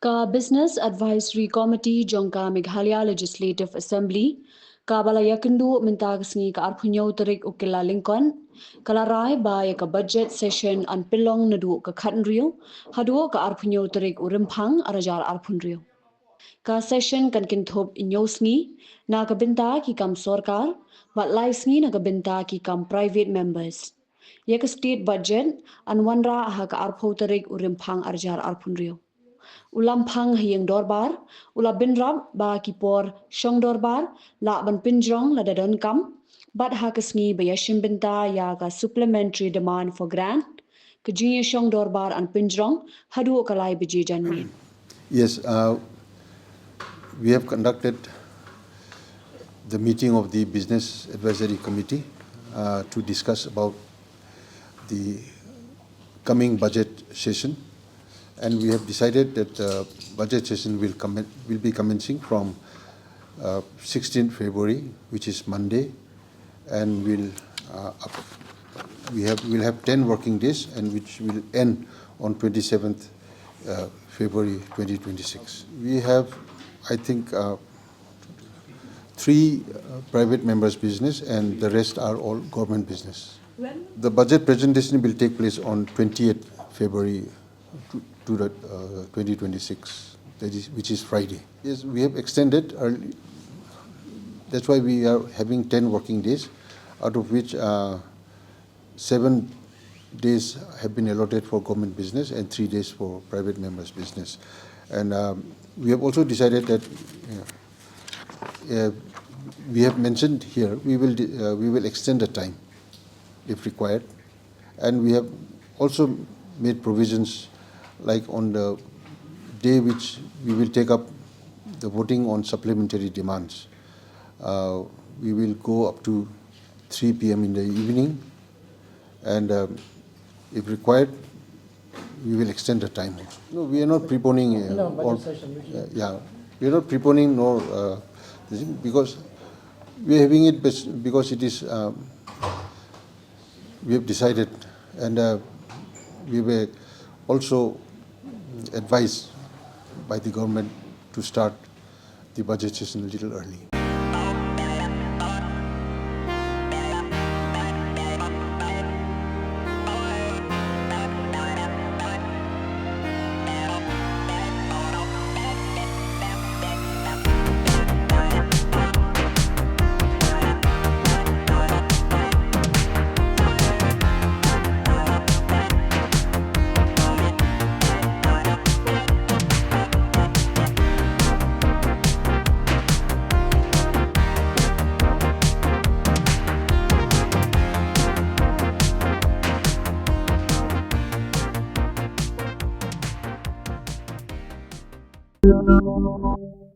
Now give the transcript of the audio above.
Ka Business Advisory Committee jong ka Meghalaya Legislative Assembly ka balaya kendu minta kesngi ka arpunyo Tarik ukila Lincoln kala rai ba ya ka budget session an pilong nadu ka khatnrio hadu ka arpunyo Tarik Rymphang arajar arpunrio ka session kan kinthop inyosngi na ka binta ki kam sorkar bat laisngi na ka binta ki kam private members ya ka state budget an wanra ha ka arpo Tarik Rymphang arajar arpunrio Ulampang Ïingdorbar, ula binrab ba kipor Ïingdorbar, la ban pinjrong la dadon kam, bat hakasngi ba yashim binta ya ka supplementary demand for grant, ke junior Ïingdorbar an pinjrong, hadu kalai biji janmin. Yes, we have conducted the meeting of the Business Advisory Committee to discuss about the coming budget session. And we have decided that the budget session will be commencing from 16th February, which is Monday, and we'll have 10 working days, and which will end on 27th February 2026. We have, I think, 3 private members' business, and the rest are all government business. When? The budget presentation will take place on 20th February. To the 2026, which is Friday. Yes, we have extended early. That's why we are having 10 working days, out of which 7 days have been allotted for government business and 3 days for private members' business. And we have also decided that we have mentioned here we will extend the time if required, and we have also made provisions. Like on the day which we will take up the voting on supplementary demands, we will go up to 3 p.m. in the evening, and if required, we will extend the time. No, we are not preponing. We are not preponing nor because we are having it because it is. We have decided, and we were also advised by the government to start the budget session a little early. Thank you.